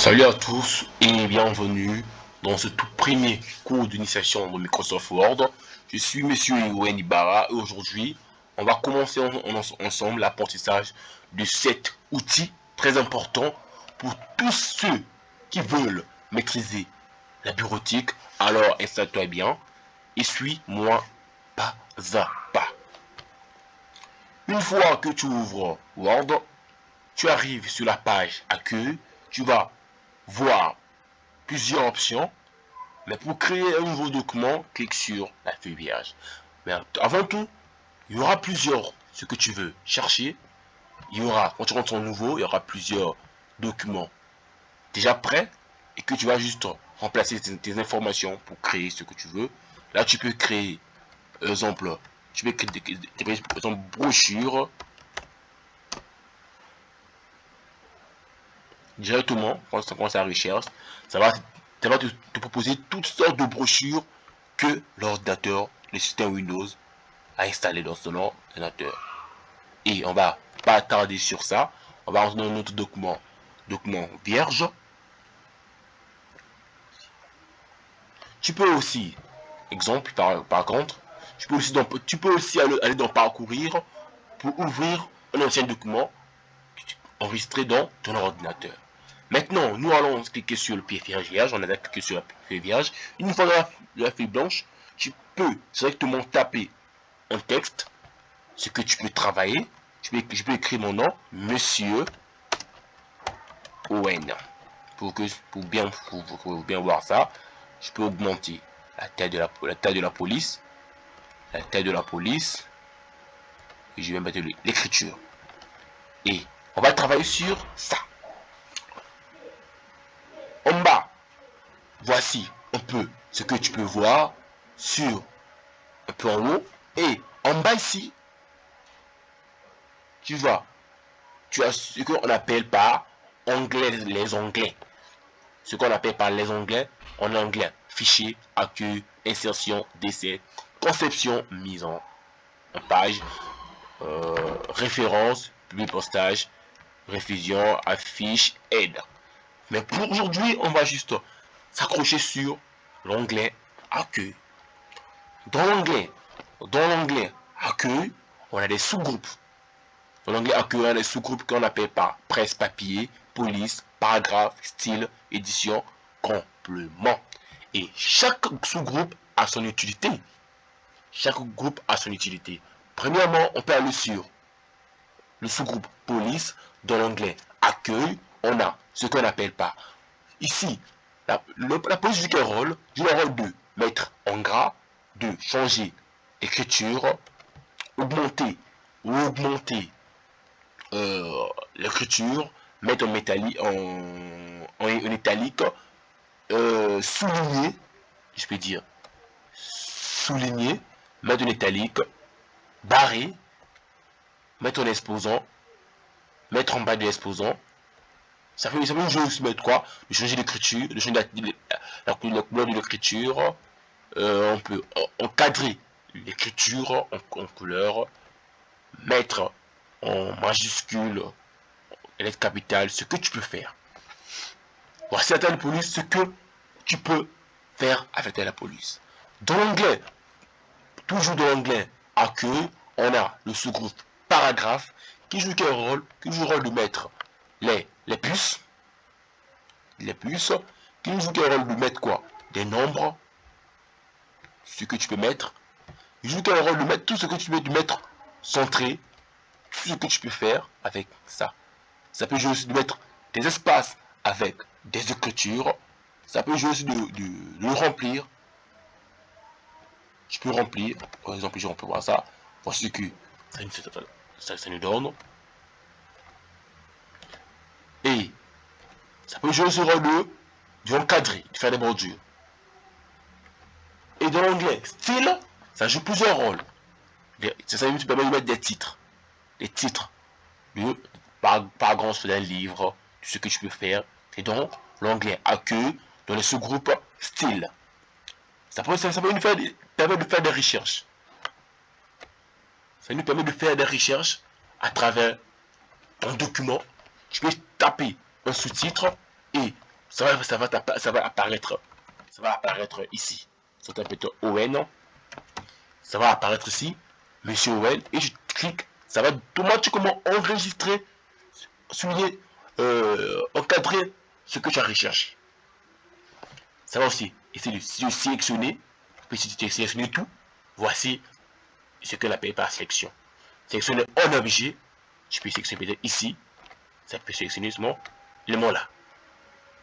Salut à tous et bienvenue dans ce tout premier cours d'initiation de Microsoft Word. Je suis Monsieur Ewen Ibarra et aujourd'hui, on va commencer ensemble l'apprentissage de cet outil très important pour tous ceux qui veulent maîtriser la bureautique. Alors installe-toi bien et suis-moi pas à pas. Une fois que tu ouvres Word, tu arrives sur la page Accueil, tu vas voir plusieurs options, mais pour créer un nouveau document, clique sur la feuille vierge. Mais avant tout, il y aura plusieurs, ce que tu veux chercher, il y aura, quand tu rentres en nouveau, il y aura plusieurs documents déjà prêts et que tu vas juste remplacer tes informations pour créer ce que tu veux. Là, tu peux créer, par exemple, tu peux créer par exemple, brochure directement quand ça commence à la recherche. Ça va te proposer toutes sortes de brochures que l'ordinateur, le système Windows a installé dans son ordinateur. Et on va pas tarder sur ça. On va rentrer dans notre document vierge. Tu peux aussi, exemple par contre, tu peux aussi aller dans parcourir pour ouvrir un ancien document enregistré dans ton ordinateur. Maintenant, nous allons cliquer sur le pied vierge. On a cliqué sur la feuille vierge. Une fois dans la feuille blanche, tu peux directement taper un texte, ce que tu peux travailler. Je peux écrire mon nom, Monsieur Owen. Pour bien voir ça, je peux augmenter la taille de la police. La taille de la police. Et je vais mettre l'écriture. Et on va travailler sur ça. En bas, voici un peu ce que tu peux voir sur un peu en haut. Et en bas ici, tu vois, tu as ce qu'on appelle par les onglets. Ce qu'on appelle par les onglets en anglais. Fichier, accueil, insertion, décès, conception, mise en page, référence, public postage, réfusion, affiche, aide. Mais pour aujourd'hui, on va juste s'accrocher sur l'onglet accueil. Dans l'onglet accueil, on a des sous-groupes. Dans l'onglet accueil, on a des sous-groupes qu'on appelle par presse papier, police, paragraphe, style, édition, complément. Et chaque sous-groupe a son utilité. Chaque groupe a son utilité. Premièrement, on peut aller sur le sous-groupe police. Dans l'onglet accueil, on a ce qu'on appelle par ici la police joue quel rôle? Joue le rôle de mettre en gras, de changer l'écriture, augmenter l'écriture, mettre en italique, souligner, je peux dire souligner, mettre en italique, barrer, mettre en exposant, mettre en bas de l'exposant. Ça peut aussi mettre quoi? De changer l'écriture, de changer la couleur de l'écriture. On peut encadrer l'écriture en couleur, mettre en majuscule, lettre capitale, ce que tu peux faire. Voici la taille de police, ce que tu peux faire avec la police. Dans l'onglet, toujours dans l'onglet accueil, on a le sous-groupe paragraphe qui joue quel rôle? Qui joue le rôle de mettre les puces, qui joue quel rôle de mettre quoi? Des nombres, ce que tu peux mettre. Il joue quel rôle de mettre tout ce que tu peux mettre centré, tout ce que tu peux faire avec ça. Ça peut jouer aussi de mettre des espaces avec des écritures. Ça peut jouer aussi de remplir. Je peux remplir, par exemple, je peux voir ça. Voici que ça nous donne. Et ça peut jouer sur de encadrer, de faire des bordures. Et dans l'onglet style, ça joue plusieurs rôles. Ça permet de mettre des titres. Des titres. Par grand sur un livre, ce que tu peux faire. Et donc, l'onglet accueil dans les sous-groupes style. Ça permet de faire des recherches. Ça nous permet de faire des recherches à travers ton document. Tu peux taper un sous-titre et ça va apparaître ici. Ça t'appelle ON. Ça va apparaître ici, Monsieur Owen, et je clique, ça va automatiquement enregistrer, souligner, encadrer ce que tu as recherché. Ça va aussi essayer de sélectionner, puis si tu as sélectionné tout, voici ce que l'appelle par sélection. Sélectionner un objet, je peux sélectionner peut-être ici, ça peut sélectionner seulement le mot là.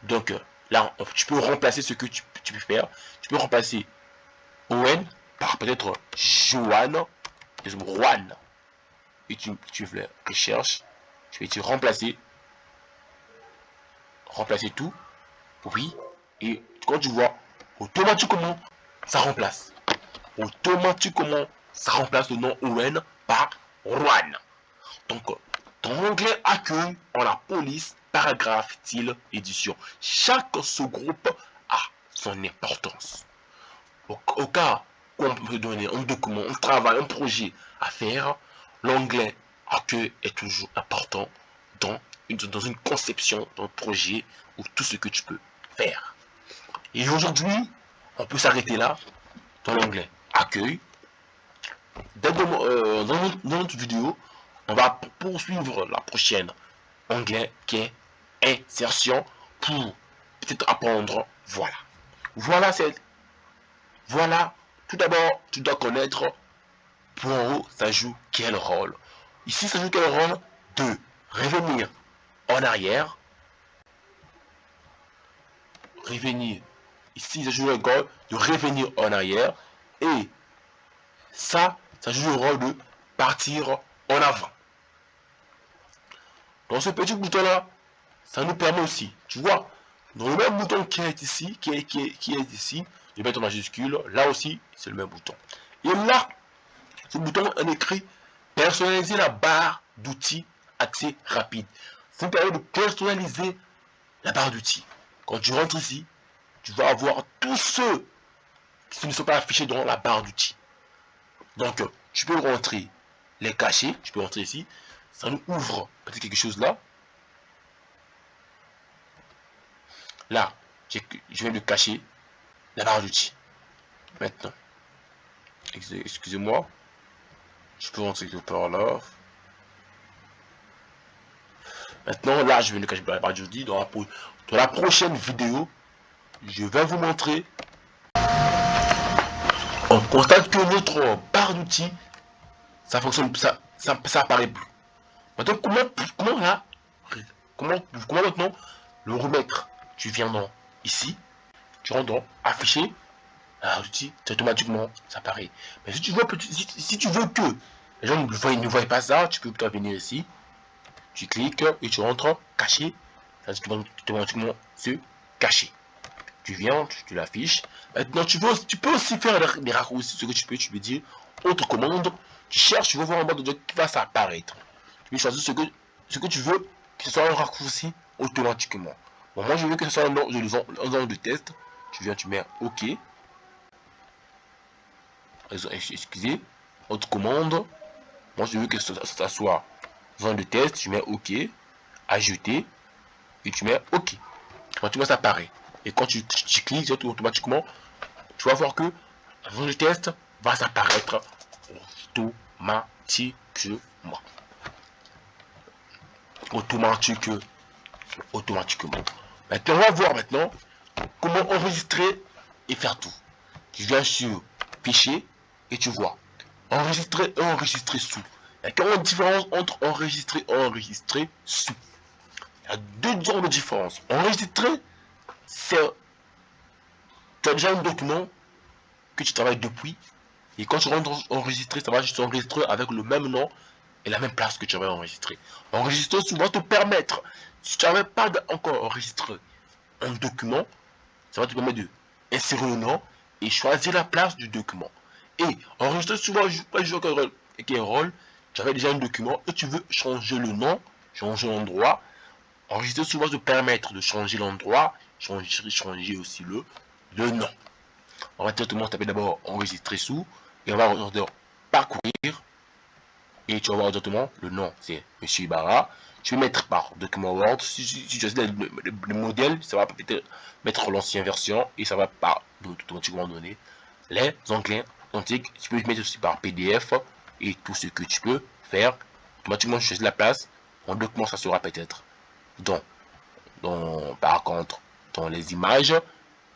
Donc là, tu peux remplacer ce que tu peux faire. Tu peux remplacer Owen par peut-être Joanne, Juan. Et tu fais recherche, je vais te remplacer tout, oui, et quand tu vois, automatiquement, ça remplace. Automatiquement, ça remplace le nom Owen par Juan. Donc, ton onglet accueil en la police, paragraphe, style, édition. Chaque sous-groupe a son importance. Au cas où on peut donner un document, un travail, un projet à faire, l'onglet accueil est toujours important dans une conception d'un projet ou tout ce que tu peux faire. Et aujourd'hui, on peut s'arrêter là dans l'onglet accueil. Dans notre vidéo, on va poursuivre la prochaine onglet qui est insertion pour peut-être apprendre. Voilà, tout d'abord, tu dois connaître pour en haut, ça joue quel rôle. Ici, ça joue quel rôle de revenir en arrière. Ici, ça joue le rôle de revenir en arrière. Et ça joue le rôle de partir en avant. Dans ce petit bouton-là, ça nous permet aussi, tu vois, dans le même bouton qui est ici, de mettre en majuscule, là aussi, c'est le même bouton. Et là, ce bouton est écrit personnaliser la barre d'outils accès rapide. Ça nous permet de personnaliser la barre d'outils. Quand tu rentres ici, tu vas avoir tous ceux qui ne sont pas affichés dans la barre d'outils. Donc, tu peux rentrer les cacher, je peux rentrer ici, ça nous ouvre peut-être quelque chose là. Là, je vais le cacher, la barre d'outils. Maintenant, excusez-moi, je peux rentrer quelque part là. Maintenant, là, je vais le cacher la barre d'outils. Dans la prochaine vidéo, je vais vous montrer. On constate que notre barre d'outils, ça fonctionne, ça apparaît plus. Maintenant, comment maintenant le remettre? Tu viens dans ici, tu rentres dans afficher, barre d'outils, automatiquement ça apparaît. Mais si tu veux que les gens ne voient pas ça, tu peux venir ici, tu cliques et tu rentres caché, ça automatiquement se cacher. Tu viens, tu l'affiches. Maintenant, tu peux aussi faire des raccourcis, ce que tu peux dire autre commande. Tu cherches, tu veux voir en bas de Dieu qui va s'apparaître. Tu peux choisir ce que tu veux, que ce soit un raccourci automatiquement. Bon, moi je veux que ce soit un nom de test. Tu viens, tu mets OK. Excusez, autre commande. Moi je veux que ça soit zone de test. Tu mets OK. Ajouter. Et tu mets OK. Automatiquement ça apparaît. Et quand tu cliques automatiquement, tu vas voir que la zone de test va s'apparaître automatiquement. Maintenant, on va voir comment enregistrer et faire tout. Tu viens sur fichier et tu vois enregistrer et enregistrer sous. Il y a quelle différence entre enregistrer et enregistrer sous? Il y a deux genres de différence. Enregistrer, c'est tu as déjà un document que tu travailles depuis. Et quand tu rentres enregistrer, ça va juste enregistrer avec le même nom et la même place que tu avais enregistré. Enregistrer souvent te permettre, si tu n'avais pas encore enregistré un document, ça va te permettre d'insérer le nom et choisir la place du document. Et enregistrer souvent, pas jouer un rôle, tu avais déjà un document et tu veux changer le nom, changer l'endroit. Enregistrer souvent te permettre de changer l'endroit, changer aussi le nom. On va directement taper d'abord enregistrer sous et on va parcourir et tu vas voir directement le nom, c'est Monsieur Ibarra. Je vais mettre par document Word. Si je choisis le modèle, ça va peut-être mettre l'ancienne version et ça va pas automatiquement donner les onglets authentiques. Tu peux mettre aussi par PDF et tout ce que tu peux faire. Automatiquement, je choisis la place. Mon document, ça sera peut-être par contre, dans les images.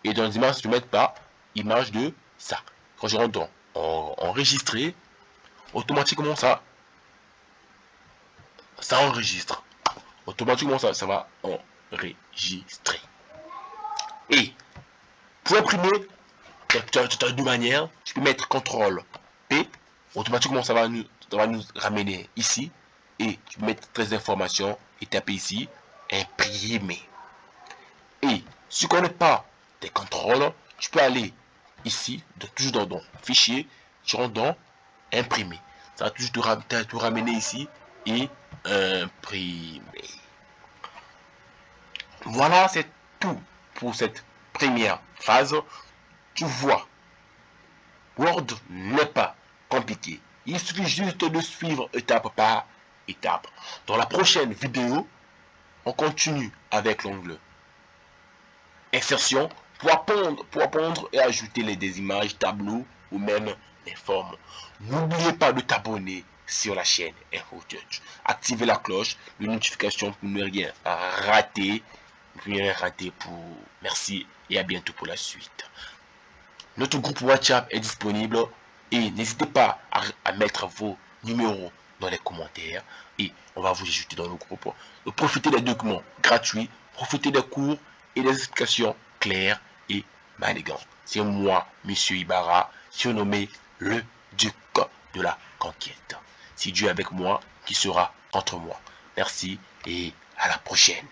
Et dans les images, je vais mettre par image de ça. Quand je rentre dans enregistrer, automatiquement ça enregistre. Automatiquement ça va enregistrer. Et pour imprimer, tu as deux manières. Tu peux mettre CTRL P. Automatiquement ça va nous ramener ici. Et tu peux mettre toutes les informations et taper ici imprimer. Et si tu ne connais pas tes contrôles, tu peux aller ici, toujours dans fichier, tu rentres dans imprimer. Ça va toujours te ramener ici et imprimer. Voilà, c'est tout pour cette première phase. Tu vois, Word n'est pas compliqué. Il suffit juste de suivre étape par étape. Dans la prochaine vidéo, on continue avec l'onglet insertion pour apprendre et ajouter des images, tableaux ou même les formes. N'oubliez pas de t'abonner sur la chaîne InfoTouch. Activez la cloche de notification pour ne rien rater. Merci et à bientôt pour la suite. Notre groupe WhatsApp est disponible et n'hésitez pas à mettre vos numéros dans les commentaires et on va vous ajouter dans le groupe. Profitez des documents gratuits, profitez des cours et des explications claires et manigantes. C'est moi, Monsieur Ibarra, surnommé le Duc de la Conquête. Si Dieu est avec moi, qui sera contre moi. Merci et à la prochaine.